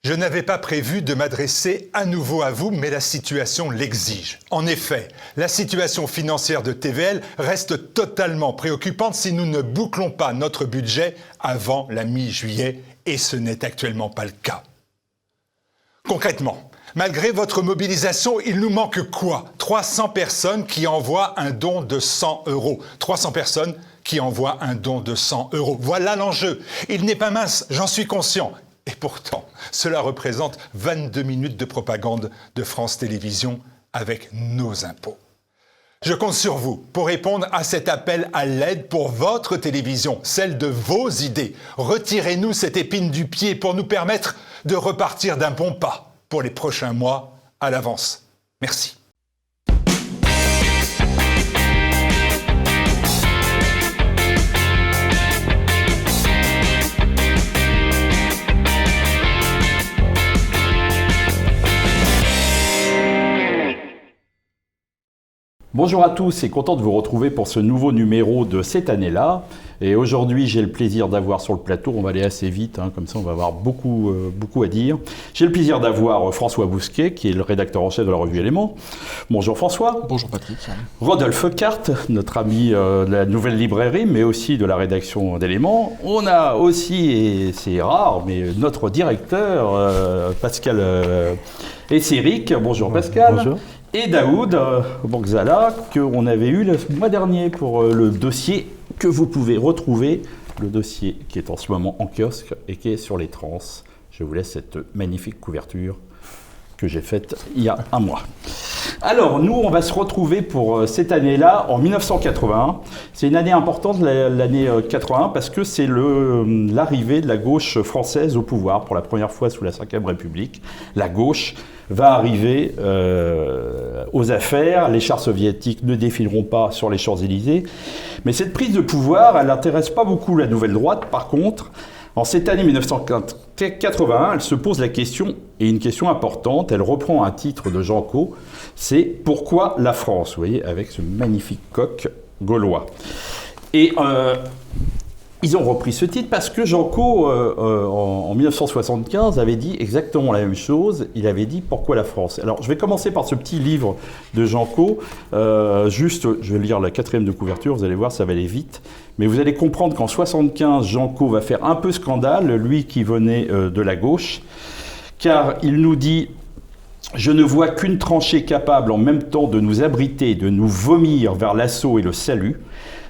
Je n'avais pas prévu de m'adresser à nouveau à vous, mais la situation l'exige. En effet, la situation financière de TVL reste totalement préoccupante si nous ne bouclons pas notre budget avant la mi-juillet, et ce n'est actuellement pas le cas. Concrètement, malgré votre mobilisation, il nous manque quoi ? 300 personnes qui envoient un don de 100 €. 300 personnes qui envoient un don de 100 €. Voilà l'enjeu. Il n'est pas mince, j'en suis conscient. Et pourtant, cela représente 22 minutes de propagande de France Télévisions avec nos impôts. Je compte sur vous pour répondre à cet appel à l'aide pour votre télévision, celle de vos idées. Retirez-nous cette épine du pied pour nous permettre de repartir d'un bon pas pour les prochains mois à l'avance. Merci. Bonjour à tous et content de vous retrouver pour ce nouveau numéro de cette année-là. Et aujourd'hui, j'ai le plaisir d'avoir sur le plateau, on va aller assez vite, comme ça on va avoir beaucoup à dire. J'ai le plaisir d'avoir François Bousquet, qui est le rédacteur en chef de la revue Éléments. Bonjour François. Bonjour Patrick. Rodolphe Carte, notre ami de la Nouvelle Librairie, mais aussi de la rédaction d'Éléments. On a aussi, et c'est rare, mais notre directeur, Pascal Esséric. Bonjour Pascal. Bonjour. Et Daoud Bangzala, qu'on avait eu le mois dernier pour le dossier que vous pouvez retrouver, le dossier qui est en ce moment en kiosque et qui est sur les trans. Je vous laisse cette magnifique couverture que j'ai faite il y a un mois. Alors, nous, on va se retrouver pour cette année-là, en 1981. C'est une année importante, l'année 81, parce que c'est l'arrivée de la gauche française au pouvoir pour la première fois sous la Ve République. La gauche va arriver aux affaires. Les chars soviétiques ne défileront pas sur les Champs-Élysées. Mais cette prise de pouvoir, elle n'intéresse pas beaucoup la nouvelle droite. Par contre, en cette année 1981, elle se pose la question, et une question importante, elle reprend un titre de Jean Cau, c'est « Pourquoi la France ?» Vous voyez, avec ce magnifique coq gaulois. Et ils ont repris ce titre parce que Jean Cau, en 1975, avait dit exactement la même chose. Il avait dit « Pourquoi la France ?» Alors, je vais commencer par ce petit livre de Jean Cau. Juste, je vais lire la 4e de couverture, vous allez voir, ça va aller vite. Mais vous allez comprendre qu'en 1975, Jean Cau va faire un peu scandale, lui qui venait de la gauche, car il nous dit « Je ne vois qu'une tranchée capable en même temps de nous abriter, de nous vomir vers l'assaut et le salut.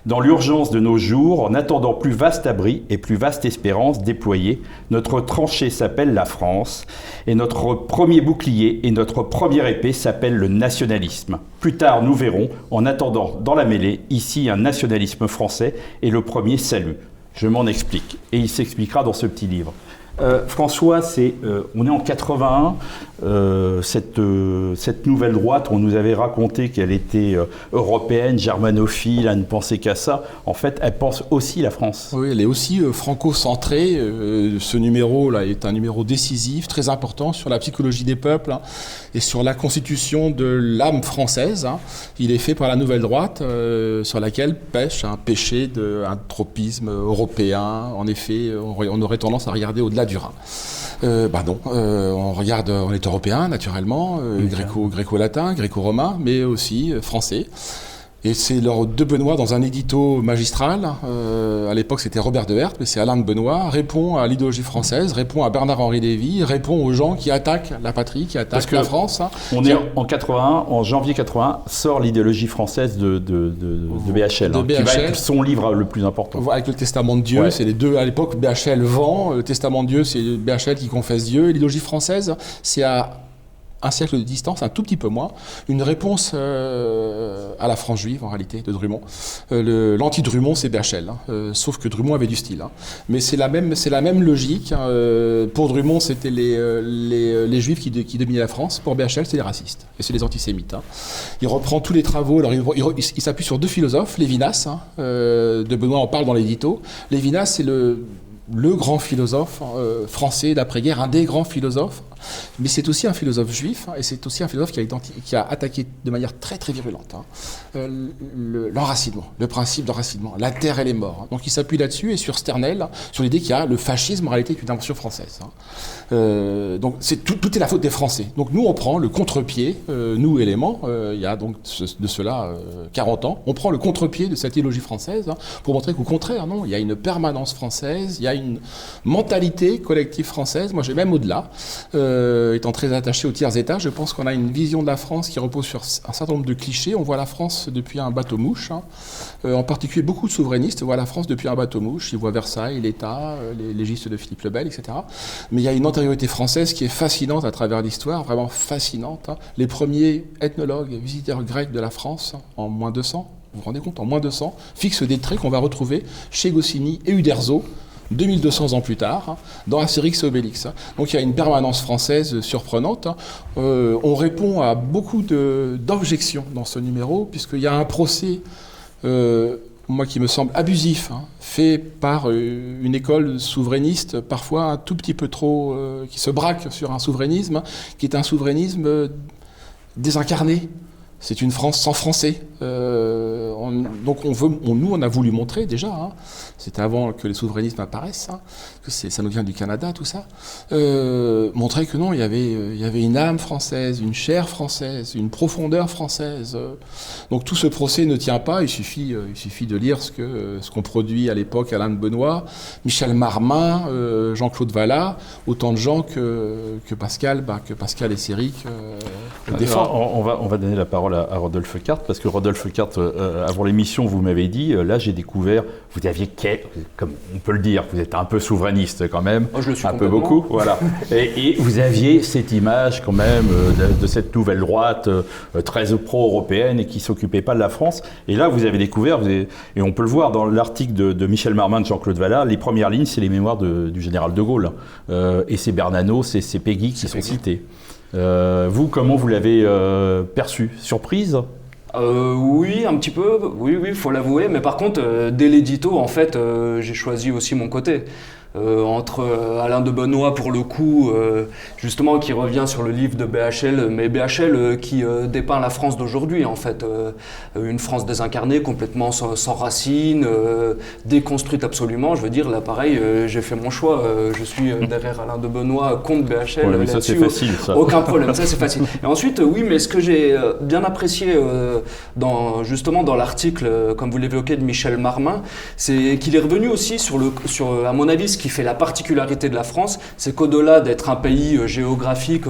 Dans l'urgence de nos jours, en attendant plus vaste abri et plus vaste espérance déployée, notre tranchée s'appelle la France, et notre premier bouclier et notre première épée s'appelle le nationalisme. Plus tard, nous verrons, en attendant dans la mêlée, ici un nationalisme français et le premier salut. Je m'en explique, et il s'expliquera dans ce petit livre. François, on est en 81, cette nouvelle droite, on nous avait raconté qu'elle était européenne, germanophile, elle ne pensait qu'à ça. En fait, elle pense aussi la France. Oui, elle est aussi franco-centrée. Ce numéro-là est un numéro décisif, très important sur la psychologie des peuples et sur la constitution de l'âme française. Il est fait par la nouvelle droite, sur laquelle pêche un péché d'un tropisme européen. En effet, on aurait tendance à regarder au-delà du Rhin. Non, on est européen naturellement, gréco-latin, gréco-romain, mais aussi français. Et c'est lors de Benoît, dans un édito magistral, à l'époque c'était Robert de Herth, mais c'est Alain de Benoît, répond à l'idéologie française, répond à Bernard-Henri Lévy, répond aux gens qui attaquent la patrie, qui attaquent la France. On est en 81, en janvier 81, sort l'idéologie française de BHL, qui va être son livre le plus important. Avec le Testament de Dieu, c'est les deux, à l'époque BHL vend, le Testament de Dieu c'est BHL qui confesse Dieu, et l'idéologie française c'est à un siècle de distance, un tout petit peu moins, une réponse à la France juive, en réalité, de Drummond. L'anti-Drummond, c'est BHL, sauf que Drummond avait du style. Mais c'est la même logique. Pour Drummond, c'était les juifs qui dominaient la France. Pour BHL, c'est les racistes. Et c'est les antisémites. Il reprend tous les travaux. Alors, il s'appuie sur deux philosophes, Lévinas, de Benoît en parle dans l'édito. Lévinas, c'est le grand philosophe français d'après-guerre, un des grands philosophes, Mais c'est aussi un philosophe juif, et c'est aussi un philosophe qui a attaqué de manière très très virulente l'enracinement, le principe d'enracinement, la terre et les morts. Donc il s'appuie là-dessus et sur Sternel, sur l'idée qu'il y a le fascisme en réalité est une invention française. Donc tout est la faute des Français. Donc nous on prend le contre-pied, nous éléments, il y a donc de cela 40 ans, on prend le contre-pied de cette idéologie française pour montrer qu'au contraire, non, il y a une permanence française, il y a une mentalité collective française. Moi, j'ai même au-delà, étant très attaché au tiers état, je pense qu'on a une vision de la France qui repose sur un certain nombre de clichés. On voit la France depuis un bateau-mouche, en particulier beaucoup de souverainistes voient la France depuis un bateau-mouche. Ils voient Versailles, l'État, les légistes de Philippe le Bel, etc. Mais il y a une antériorité française qui est fascinante à travers l'histoire, vraiment fascinante. Les premiers ethnologues, visiteurs grecs de la France, en moins 200, vous vous rendez compte, en moins 200, fixent des traits qu'on va retrouver chez Goscinny et Uderzo, 2200 ans plus tard, dans Astérix et Obélix. Donc il y a une permanence française surprenante. On répond à beaucoup d'objections dans ce numéro, puisqu'il y a un procès, moi qui me semble abusif, fait par une école souverainiste, parfois un tout petit peu trop, qui se braque sur un souverainisme, qui est un souverainisme désincarné. C'est une France sans Français. Donc nous, on a voulu montrer déjà, c'était avant que les souverainismes apparaissent, que ça nous vient du Canada, tout ça, montrer que non, il y avait une âme française, une chair française, une profondeur française. Donc tout ce procès ne tient pas. Il suffit de lire ce qu'ont produit à l'époque Alain de Benoît, Michel Marmin, Jean-Claude Vallat, autant de gens que Pascal et Séric défendent. On va donner la parole à Rodolphe Carte, parce que Rodolphe Carte, avant l'émission, vous m'avez dit, là j'ai découvert, vous aviez, comme on peut le dire, vous êtes un peu souverainiste quand même, je le suis un peu beaucoup, voilà. Et vous aviez cette image quand même de cette nouvelle droite très pro-européenne et qui ne s'occupait pas de la France. Et là vous avez découvert, et on peut le voir dans l'article de Michel Marmin, de Jean-Claude Vallat, les premières lignes, c'est les mémoires du général de Gaulle. Et c'est Bernano, c'est Péguy qui sont cités. Vous, comment vous l'avez perçu? Surprise? Oui, un petit peu, oui, faut l'avouer, mais par contre, dès l'édito, en fait, j'ai choisi aussi mon côté. Entre Alain de Benoît pour le coup, justement qui revient sur le livre de BHL, mais BHL qui dépeint la France d'aujourd'hui en fait, une France désincarnée, complètement sans racines, déconstruite absolument. Je veux dire là pareil, j'ai fait mon choix, je suis derrière Alain de Benoît contre BHL. Ouais, mais ça c'est facile, ça. Aucun problème, ça c'est facile. Et ensuite oui, mais ce que j'ai bien apprécié justement dans l'article, comme vous l'évoquez, de Michel Marmin, c'est qu'il est revenu aussi sur à mon avis, ce qui fait la particularité de la France, c'est qu'au-delà d'être un pays géographique,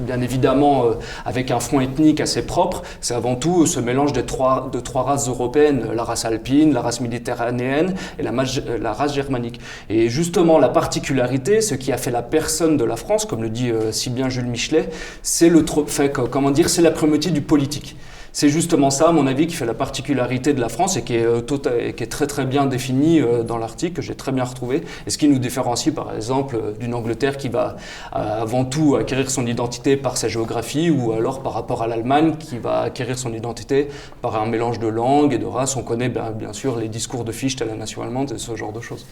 bien évidemment avec un front ethnique assez propre, c'est avant tout ce mélange de trois races européennes, la race alpine, la race méditerranéenne et la race germanique. Et justement, la particularité, ce qui a fait la personne de la France, comme le dit si bien Jules Michelet, c'est c'est la primauté du politique. C'est justement ça, à mon avis, qui fait la particularité de la France et qui est très très bien définie dans l'article, que j'ai très bien retrouvé, et ce qui nous différencie par exemple d'une Angleterre qui va avant tout acquérir son identité par sa géographie, ou alors par rapport à l'Allemagne qui va acquérir son identité par un mélange de langues et de races. On connaît bien sûr les discours de Fichte à la nation allemande et ce genre de choses.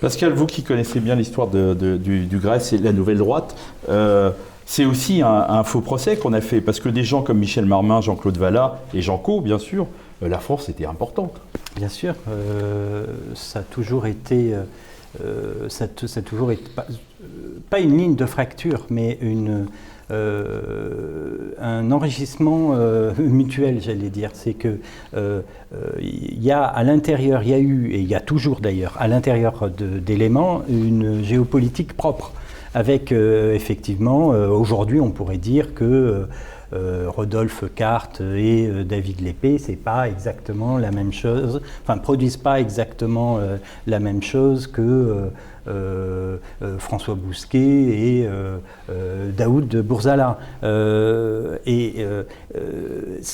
Pascal, vous qui connaissez bien l'histoire du Grèce et de la Nouvelle Droite, c'est aussi un faux procès qu'on a fait, parce que des gens comme Michel Marmin, Jean-Claude Vallat et Jean Caux, bien sûr, la France était importante. Bien sûr, ça a toujours été, pas une ligne de fracture, mais un enrichissement mutuel, j'allais dire. C'est que il y a à l'intérieur, il y a eu, et il y a toujours d'ailleurs, à l'intérieur d'éléments, une géopolitique propre. Avec effectivement, aujourd'hui on pourrait dire que Rodolphe Carte et David Lépée, c'est pas exactement la même chose, enfin produisent pas exactement la même chose que François Bousquet et Daoud Bourzala. Ce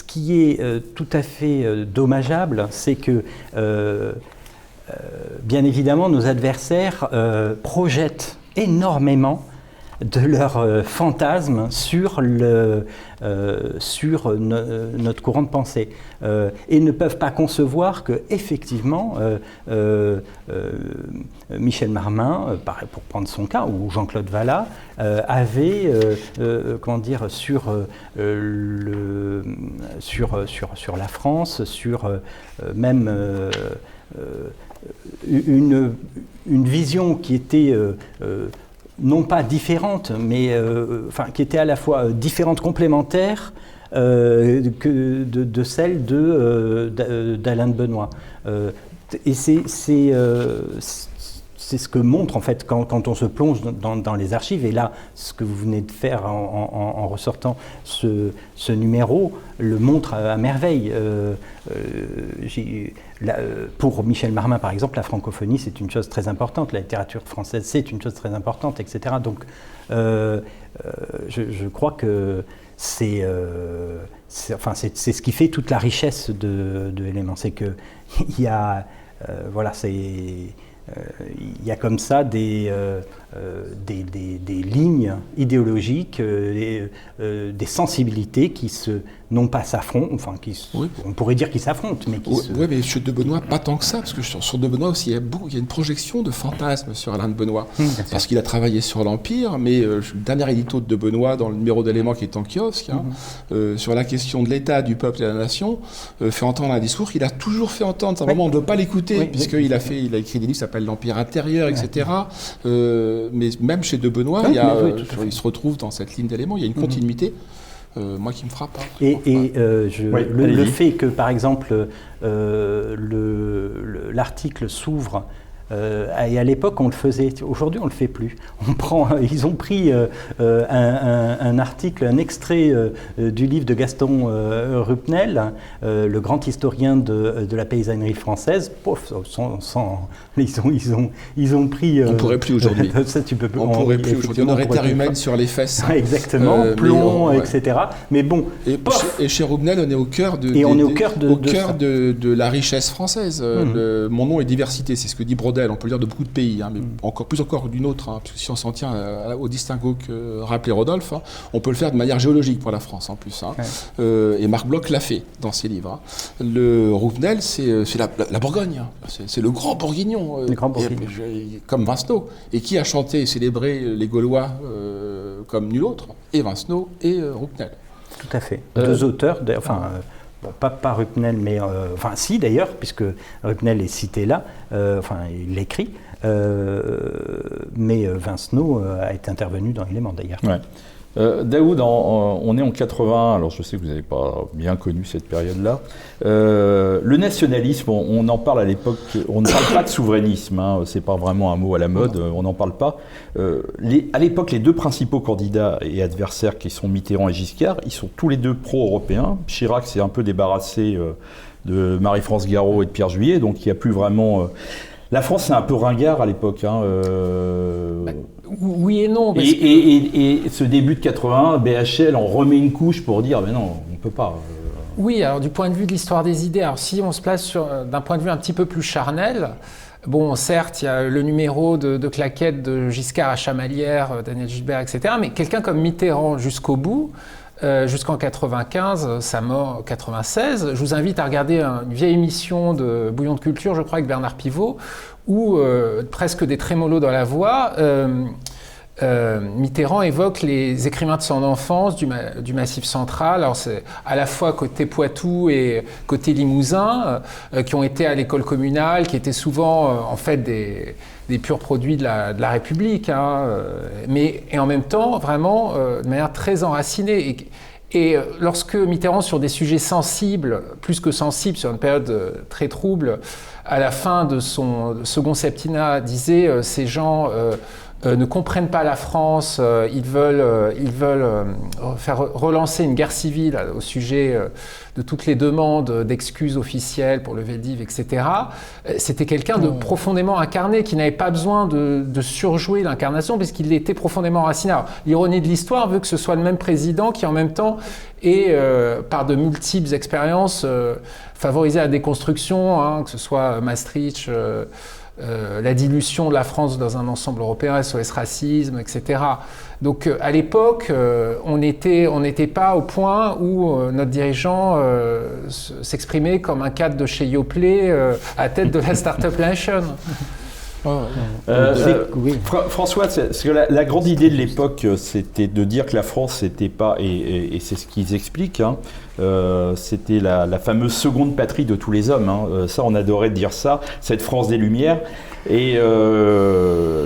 qui est tout à fait dommageable, c'est que bien évidemment nos adversaires projettent énormément de leur fantasme sur notre courant de pensée et ne peuvent pas concevoir que effectivement Michel Marmin, pour prendre son cas, ou Jean-Claude Vallat, avait comment dire sur la France, sur même une vision qui était non pas différente, mais qui était à la fois différente, complémentaire que de celle d'Alain de Benoist. Et c'est ce que montre en fait quand on se plonge dans les archives, et là ce que vous venez de faire en ressortant ce numéro le montre à merveille. Pour Michel Marmin par exemple, la francophonie c'est une chose très importante, la littérature française c'est une chose très importante, etc. Donc je crois que c'est ce qui fait toute la richesse de Éléments, c'est que il y a il y a comme ça des lignes idéologiques, des sensibilités qui non pas s'affrontent, on pourrait dire qu'ils s'affrontent, mais qui Oui, mais chez de Benoist, pas tant que ça, parce que sur de Benoist aussi, il y a une projection de fantasme sur Alain de Benoist, parce qu'il a travaillé sur l'Empire, mais le dernier édito de Benoist, dans le numéro d'Éléments qui est en kiosque, sur la question de l'État, du peuple et de la nation, fait entendre un discours qu'il a toujours fait entendre. Vraiment, on ne doit pas l'écouter, puisqu'il a écrit des livres qui s'appellent L'Empire intérieur, etc. Mais même chez de Benoist, il se retrouve dans cette ligne d'Éléments, il y a une continuité. Moi qui me frappe. Le fait que, par exemple, l'article s'ouvre, et à l'époque on le faisait, aujourd'hui on le fait plus. Ils ont pris un article, un extrait du livre de Gaston Rupnel, le grand historien de la paysannerie française. Ils ont pris. On pourrait plus aujourd'hui. On pourrait plus aujourd'hui. On aurait terre humaine sur les fesses. Exactement, plomb, etc. Mais bon. Et chez Rupnel, on est au cœur de la richesse française. Mon nom est diversité, c'est ce que dit Brodel. On peut le dire de beaucoup de pays, mais plus encore d'une autre, parce que si on s'en tient au distinguo que rappelait Rodolphe, on peut le faire de manière géologique pour la France en plus. Et Marc Bloch l'a fait dans ses livres. Le Rupnel, c'est la Bourgogne, c'est le grand bourguignon, comme Vincenot, et qui a chanté et célébré les Gaulois comme nul autre, et Vincenot et Rupnel. Tout à fait. Deux auteurs, pas Rupnel, mais si d'ailleurs, puisque Rupnel est cité là, il l'écrit, mais Vincenot a été intervenu dans Éléments d'ailleurs. Ouais. Daoud, on est en 80, alors je sais que vous n'avez pas bien connu cette période-là. Le nationalisme, on en parle à l'époque, on ne parle pas de souverainisme, c'est pas vraiment un mot à la mode, on n'en parle pas. À l'époque, les deux principaux candidats et adversaires qui sont Mitterrand et Giscard, ils sont tous les deux pro-européens. Chirac s'est un peu débarrassé de Marie-France Garot et de Pierre Juillet, donc il n'y a plus vraiment... La France, c'est un peu ringard à l'époque. Oui et non. Et ce début de 81, BHL, on remet une couche pour dire mais non, on ne peut pas. Oui, alors du point de vue de l'histoire des idées, alors si on se place d'un point de vue un petit peu plus charnel, bon, certes, il y a le numéro de claquette de Giscard à Chamalières, Daniel Gilbert, etc. Mais quelqu'un comme Mitterrand jusqu'au bout, jusqu'en 95, sa mort en 96. Je vous invite à regarder une vieille émission de Bouillon de Culture, je crois, avec Bernard Pivot, où presque des trémolos dans la voix, Mitterrand évoque les écrivains de son enfance du Massif central. Alors c'est à la fois côté Poitou et côté Limousin, qui ont été à l'école communale, qui étaient souvent en fait des purs produits de la République, mais et en même temps vraiment de manière très enracinée. Et lorsque Mitterrand, sur des sujets sensibles, plus que sensibles, sur une période très trouble, à la fin de son second septennat, disait ces gens ne comprennent pas la France, ils veulent faire relancer une guerre civile au sujet de toutes les demandes d'excuses officielles pour le Veldiv, etc. C'était quelqu'un de profondément incarné, qui n'avait pas besoin de surjouer l'incarnation, puisqu'il était profondément enraciné. L'ironie de l'histoire veut que ce soit le même président qui, en même temps, est, par de multiples expériences, favorisé la déconstruction, que ce soit Maastricht, la dilution de la France dans un ensemble européen, SOS Racisme, etc. Donc à l'époque, on n'était pas au point où notre dirigeant s'exprimait comme un cadre de chez Yoplait à tête de la Startup Nation. Oui. François, parce que la grande idée de l'époque, c'était de dire que la France n'était pas, et c'est ce qu'ils expliquent, hein, c'était la fameuse seconde patrie de tous les hommes. Hein. Ça, on adorait dire ça, cette France des Lumières. Et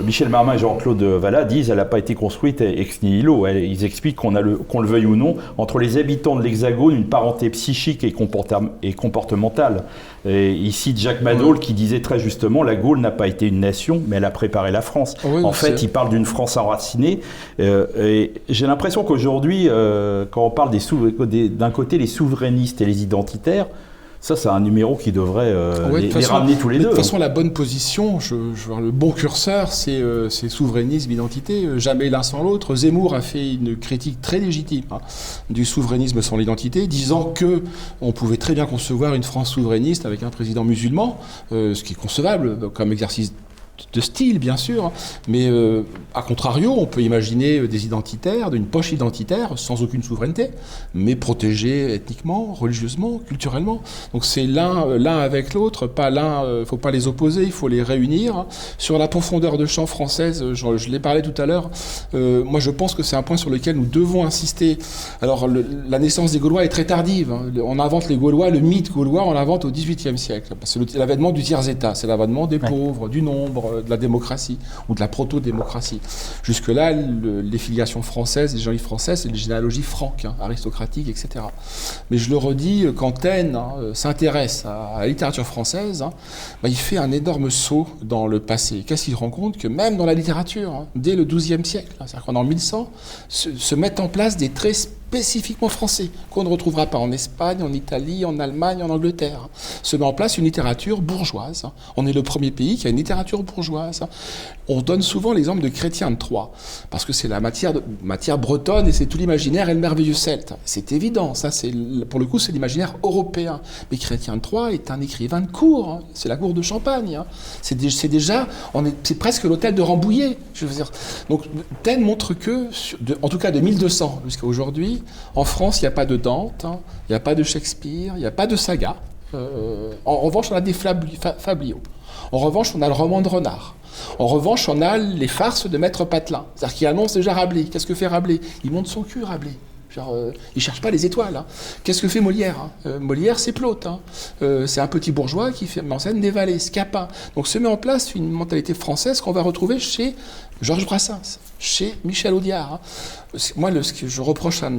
Michel Marmin et Jean-Claude Vallat disent qu'elle n'a pas été construite ex nihilo. Ils expliquent qu'on le veuille ou non, entre les habitants de l'Hexagone, une parenté psychique et comportementale. Et il cite Jacques Madol qui disait très justement la Gaule n'a pas été une nation, mais elle a préparé la France. Oui, en fait, il parle d'une France enracinée. Et j'ai l'impression qu'aujourd'hui, quand on parle d'un côté les souverainistes et les identitaires, ça, c'est un numéro qui devrait les ramener tous les deux. De toute façon, la bonne position, le bon curseur, c'est souverainisme, identité, jamais l'un sans l'autre. Zemmour a fait une critique très légitime du souverainisme sans l'identité, disant que on pouvait très bien concevoir une France souverainiste avec un président musulman, ce qui est concevable comme exercice de style, bien sûr, mais à contrario, on peut imaginer des identitaires, une poche identitaire, sans aucune souveraineté, mais protégés ethniquement, religieusement, culturellement. Donc c'est l'un avec l'autre, pas l'un, faut pas les opposer, il faut les réunir. Sur la profondeur de champ française, je l'ai parlé tout à l'heure, moi je pense que c'est un point sur lequel nous devons insister. Alors la naissance des Gaulois est très tardive, hein. On invente les Gaulois, le mythe gaulois, on l'invente au XVIIIe siècle. C'est l'avènement du tiers-état, c'est l'avènement des pauvres, du nombre, de la démocratie ou de la proto-démocratie. Jusque-là, les filiations françaises, les généalogies françaises, c'est les généalogies franques, hein, aristocratiques, etc. Mais je le redis, quand Taine s'intéresse à la littérature française, il fait un énorme saut dans le passé. Qu'est-ce qu'il rend compte? Que même dans la littérature, dès le XIIe siècle, c'est-à-dire qu'en 1100, se mettent en place des traits spécifiquement français, qu'on ne retrouvera pas en Espagne, en Italie, en Allemagne, en Angleterre. Se met en place une littérature bourgeoise. On est le premier pays qui a une littérature bourgeoise. On donne souvent l'exemple de Chrétien de Troyes, parce que c'est la matière bretonne et c'est tout l'imaginaire et le merveilleux celte. C'est évident, ça, pour le coup, c'est l'imaginaire européen. Mais Chrétien de Troyes est un écrivain de cour, hein. C'est la cour de Champagne. Hein. C'est presque l'hôtel de Rambouillet, je veux dire. Donc, Taine montre que, en tout cas de 1200 jusqu'à aujourd'hui, en France, il n'y a pas de Dante, hein, il n'y a pas de Shakespeare, il n'y a pas de saga. En revanche, on a des fabliaux. En revanche, on a le roman de Renard. En revanche, on a les farces de Maître Patelin. C'est-à-dire qu'il annonce déjà Rabelais. Qu'est-ce que fait Rabelais? Il monte son cul, Rabelais. Genre, il ne cherche pas les étoiles. Hein. Qu'est-ce que fait Molière? Molière, c'est Plaute. Hein. C'est un petit bourgeois qui met en scène des valets, Scapin. Donc se met en place une mentalité française qu'on va retrouver chez Georges Brassens, chez Michel Audiard. Hein. Moi, ce que je reproche à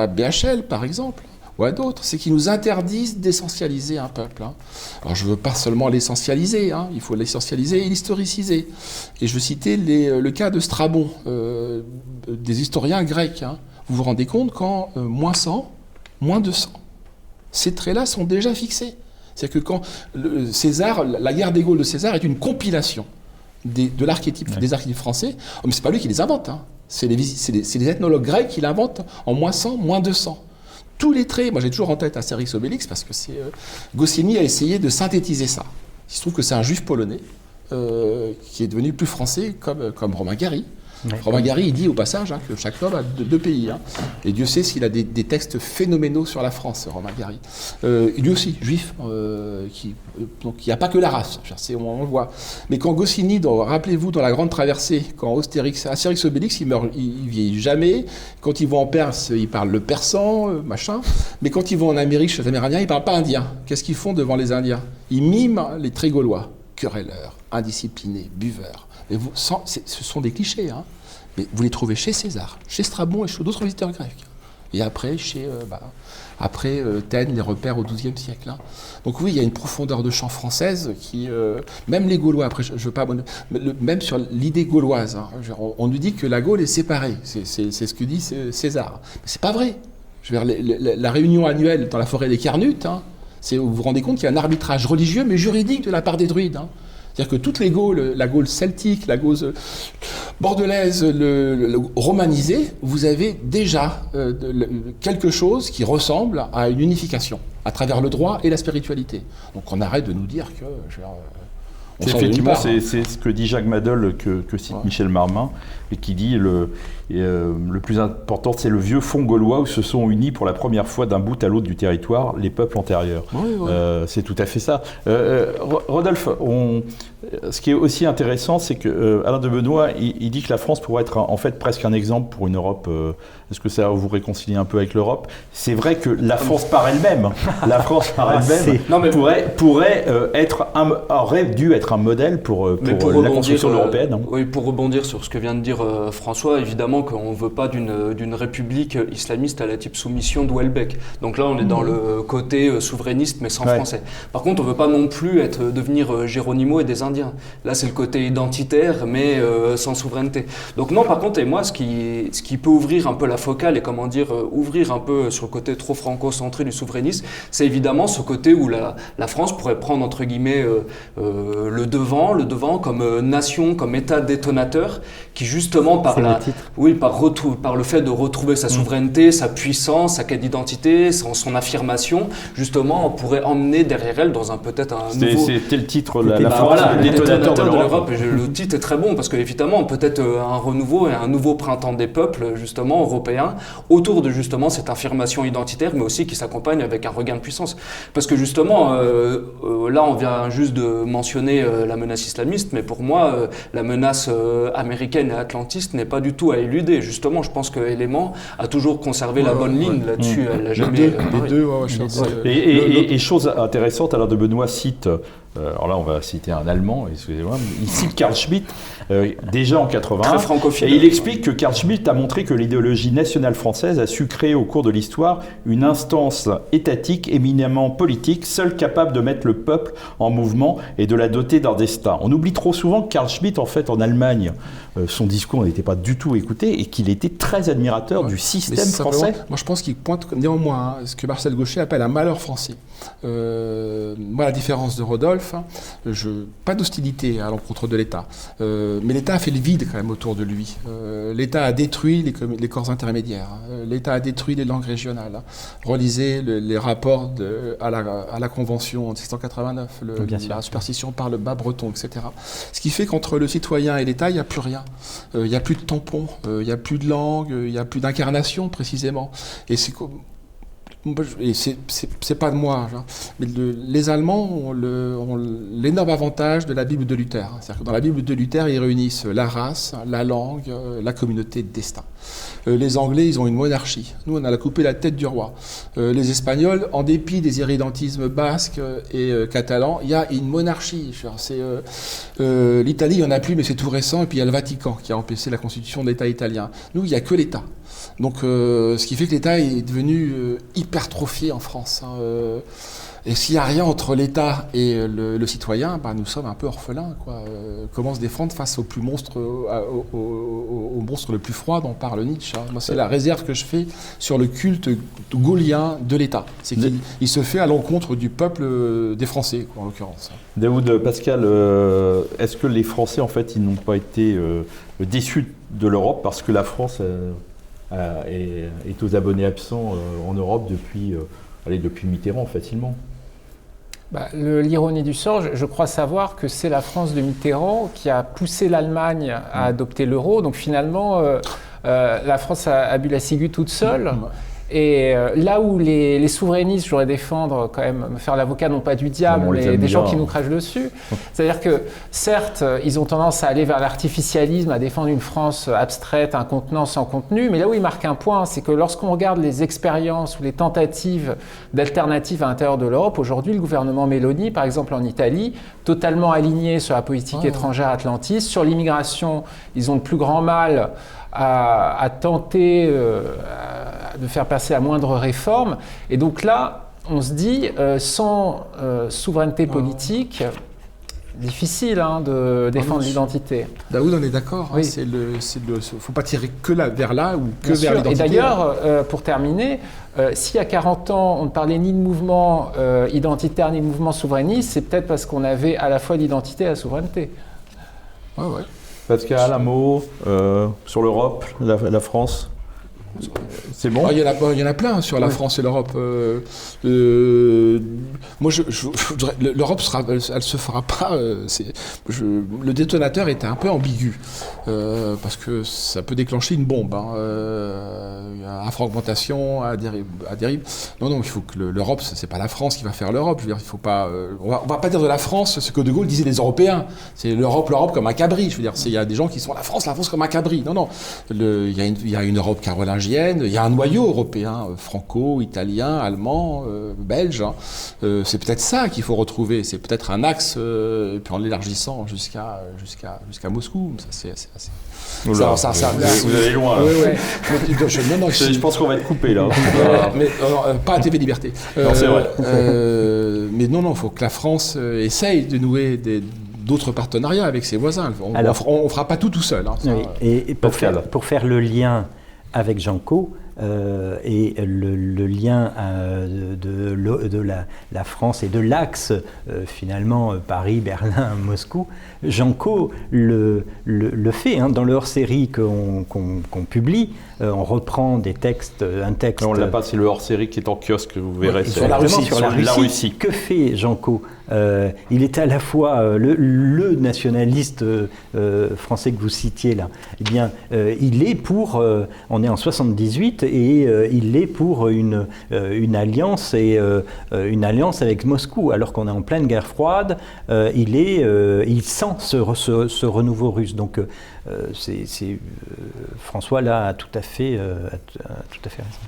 BHL, par exemple, ou à d'autres, c'est qu'ils nous interdisent d'essentialiser un peuple. Hein. Alors je ne veux pas seulement l'essentialiser, hein, il faut l'essentialiser et l'historiciser. Et je veux citer le cas de Strabon, des historiens grecs. Hein. Vous vous rendez compte qu'en moins 100, moins 200, ces traits-là sont déjà fixés. C'est-à-dire que quand César, la guerre des Gaules de César est une compilation de l'archétype, des archétypes français, mais ce n'est pas lui qui les invente. Hein. C'est les ethnologues grecs qui l'inventent en moins 100, moins 200. Tous les traits, moi j'ai toujours en tête Astérix Obélix parce que Goscinny a essayé de synthétiser ça. Il se trouve que c'est un juif polonais qui est devenu plus français comme Romain Gary. Ouais. Romain Gary, il dit au passage que chaque homme a deux pays. Hein. Et Dieu sait s'il a des textes phénoménaux sur la France, Romain Gary. Lui aussi, juif, donc il n'y a pas que la race, on le voit. Mais quand Goscinny, rappelez-vous, dans la Grande Traversée, quand Astérix Obélix, il vieillit jamais. Quand ils vont en Perse, ils parlent le persan, machin. Mais quand ils vont en Amérique, chez les Amérindiens, ils ne parlent pas indien. Qu'est-ce qu'ils font devant les Indiens? Ils miment les traits gaulois. Querelleurs, indisciplinés, buveurs. Mais ce sont des clichés, hein. Mais vous les trouvez chez César, chez Strabon et chez d'autres visiteurs grecs. Et après, Taine les repère au XIIe siècle. Hein. Donc oui, il y a une profondeur de champ française qui... même les Gaulois, après, je veux pas... Même sur l'idée gauloise, hein, on nous dit que la Gaule est séparée. C'est ce que dit César. Mais c'est pas vrai. Je veux dire, la réunion annuelle dans la forêt des Carnutes, hein, vous vous rendez compte qu'il y a un arbitrage religieux mais juridique de la part des druides. Hein. C'est-à-dire que toutes les Gaules, la Gaule celtique, la Gaule bordelaise, le romanisé, vous avez déjà quelque chose qui ressemble à une unification à travers le droit et la spiritualité. Donc on arrête de nous dire que Effectivement, c'est ce que dit Jacques Madol, que cite Michel Marmin, et qui dit le plus important, c'est le vieux fond gaulois où se sont unis pour la première fois d'un bout à l'autre du territoire les peuples antérieurs. C'est tout à fait ça. Rodolphe, ce qui est aussi intéressant, c'est que Alain de Benoît, il dit que la France pourrait être en fait presque un exemple pour une Europe. Est-ce que ça vous réconcilie un peu avec l'Europe? C'est vrai que la France par elle-même, aurait dû être un modèle pour la construction européenne. Oui, pour rebondir sur ce que vient de dire François, évidemment qu'on ne veut pas d'une république islamiste à la type soumission de Houellebecq. Donc là, on est dans le côté souverainiste, mais sans français. Par contre, on ne veut pas non plus devenir Géronimo et des Indiens. Là, c'est le côté identitaire, mais sans souveraineté. Donc non, par contre, et moi, ce qui peut ouvrir un peu la focale et ouvrir un peu sur le côté trop franco-centré du souverainisme, c'est évidemment ce côté où la France pourrait prendre, entre guillemets, le devant comme nation, comme État détonateur, qui justement par le fait de retrouver sa souveraineté, sa puissance, sa quête d'identité, son affirmation, justement, on pourrait emmener derrière elle dans peut-être un nouveau... C'était le titre, la France, le détonateur de l'Europe. Le titre est très bon parce qu'évidemment, peut-être un renouveau et un nouveau printemps des peuples, justement, européens, autour de justement cette affirmation identitaire, mais aussi qui s'accompagne avec un regain de puissance. Parce que justement, là, on vient juste de mentionner la menace islamiste, mais pour moi, la menace américaine et atlantiste n'est pas du tout à éluder. Justement, je pense que Élément a toujours conservé la bonne ligne là-dessus. Elle n'a jamais... Et chose intéressante, Alain de Benoît cite... alors là, on va citer un Allemand, excusez-moi. Il cite Carl Schmitt, déjà en 81. Très francophile. Et il explique que Carl Schmitt a montré que l'idéologie nationale française a su créer au cours de l'histoire une instance étatique éminemment politique, seule capable de mettre le peuple en mouvement et de la doter d'un destin. On oublie trop souvent que Carl Schmitt, en fait, en Allemagne, son discours n'était pas du tout écouté et qu'il était très admirateur du système français. Moi, je pense qu'il pointe néanmoins ce que Marcel Gauchet appelle un malheur français. Moi, à la différence de Rodolphe, pas d'hostilité à l'encontre de l'État. Mais l'État a fait le vide quand même autour de lui. L'État a détruit les corps intermédiaires. L'État a détruit les langues régionales. Relisez les rapports à la Convention en 1789, la superstition par le bas breton, etc. Ce qui fait qu'entre le citoyen et l'État, il n'y a plus rien. Il n'y a plus de tampon, il n'y a plus de langue, il n'y a plus d'incarnation précisément. Et c'est pas de moi, genre. Mais les Allemands ont l'énorme avantage de la Bible de Luther. C'est-à-dire que dans la Bible de Luther, ils réunissent la race, la langue, la communauté de destin. Les Anglais, ils ont une monarchie. Nous, on a coupé la tête du roi. Les Espagnols, en dépit des irrédentismes basques et catalans, il y a une monarchie. L'Italie, il n'y en a plus, mais c'est tout récent. Et puis il y a le Vatican qui a empêché la constitution de l'État italien. Nous, il n'y a que l'État. Donc, ce qui fait que l'État est devenu hypertrophié en France. Et s'il n'y a rien entre l'État et le citoyen, nous sommes un peu orphelins. Comment se défendre face au monstre le plus froid dont parle Nietzsche. Moi, c'est la réserve que je fais sur le culte gaulien de l'État. C'est qu'il se fait à l'encontre du peuple des Français, en l'occurrence. Daoud, Pascal, est-ce que les Français, en fait, ils n'ont pas été déçus de l'Europe parce que la France est aux abonnés absents en Europe depuis Mitterrand, facilement? L'ironie du sort, je crois savoir que c'est la France de Mitterrand qui a poussé l'Allemagne à adopter l'euro. Donc finalement, la France a bu la ciguë toute seule. Et là où les souverainistes, je voudrais défendre quand même, me faire l'avocat non pas du diable, mais des gens qui nous crachent dessus. C'est-à-dire que certes, ils ont tendance à aller vers l'artificialisme, à défendre une France abstraite, un contenant sans contenu, mais là où ils marquent un point, c'est que lorsqu'on regarde les expériences ou les tentatives d'alternatives à l'intérieur de l'Europe, aujourd'hui, le gouvernement Meloni, par exemple en Italie, totalement aligné sur la politique étrangère atlantiste, sur l'immigration, ils ont le plus grand mal à tenter de faire passer la moindre réforme. Et donc là, on se dit, sans souveraineté politique, difficile de défendre l'identité. Daoud, on est d'accord. Oui. Il ne faut pas tirer que vers là ou que vers l'identité. Et d'ailleurs, pour terminer, s'il y a 40 ans, on ne parlait ni de mouvement identitaire ni de mouvement souverainiste, c'est peut-être parce qu'on avait à la fois l'identité et la souveraineté. Ouais. Pascal, un mot sur l'Europe, la France? C'est bon. Ah, il y en a plein sur la France et l'Europe. Moi, l'Europe, elle se fera pas. Le détonateur était un peu ambigu parce que ça peut déclencher une bombe, à fragmentation, à dérive. Non, il faut que l'Europe, c'est pas la France qui va faire l'Europe. Je veux dire, il faut pas. On va pas dire de la France ce que De Gaulle disait des Européens. C'est l'Europe comme un cabri. Je veux dire, il y a des gens qui sont la France comme un cabri. Non. Il y a une Europe carolingienne. Il y a un noyau européen, franco, italien, allemand, belge. C'est peut-être ça qu'il faut retrouver. C'est peut-être un axe, et puis en l'élargissant jusqu'à Moscou. Ça, c'est assez. Vous allez loin. Là. Oui. Je pense qu'on va être coupé là. Mais pas à TV Liberté. Non, c'est vrai. Mais non, il faut que la France essaye de nouer d'autres partenariats avec ses voisins. On ne fera pas tout seul. Et pour faire le lien avec Janco, et le lien de la France et de l'axe finalement Paris, Berlin, Moscou, Janco le fait dans le hors-série qu'on publie. On reprend un texte. Non, on l'a pas, c'est le hors-série qui est en kiosque, vous verrez. Oui, sur la Russie. Que fait Janco? Il était à la fois le nationaliste français que vous citiez là. Eh bien, il est pour. On est en 78 et il est pour une alliance une alliance avec Moscou, alors qu'on est en pleine guerre froide. Il sent ce renouveau russe. Donc, François là a tout à fait raison.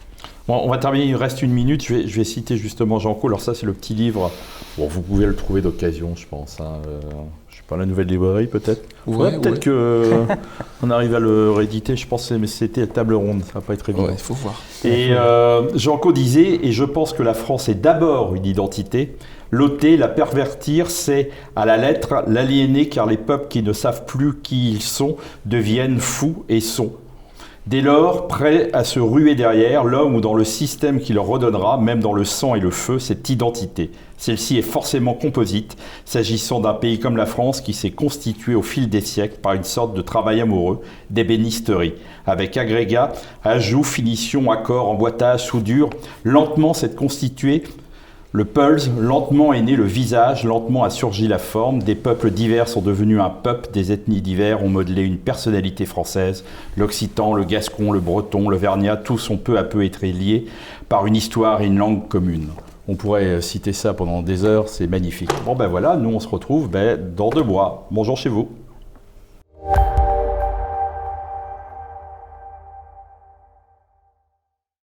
Bon, on va terminer, il reste une minute, je vais citer justement Janco. Alors ça, c'est le petit livre, bon, vous pouvez le trouver d'occasion, je pense. Je sais pas, la Nouvelle Librairie peut-être. Peut-être qu'on arrive à le rééditer, je pense que c'était table ronde, ça va pas être évident. Il faut voir. Et Janco disait, et je pense que la France est d'abord une identité, l'ôter, la pervertir, c'est à la lettre l'aliéner, car les peuples qui ne savent plus qui ils sont deviennent fous et sont. Dès lors, prêts à se ruer derrière l'homme ou dans le système qui leur redonnera, même dans le sang et le feu, cette identité. Celle-ci est forcément composite, s'agissant d'un pays comme la France qui s'est constitué au fil des siècles par une sorte de travail amoureux, d'ébénisterie, avec agrégats, ajouts, finitions, accords, emboîtages, soudures. Lentement s'est constitué le pulse, lentement est né le visage, lentement a surgi la forme, des peuples divers sont devenus un peuple, des ethnies divers ont modelé une personnalité française, l'occitan, le gascon, le breton, le vergnat, tous ont peu à peu été liés par une histoire et une langue commune. On pourrait citer ça pendant des heures, c'est magnifique. Bon ben voilà, nous on se retrouve dans 2 mois. Bonjour chez vous.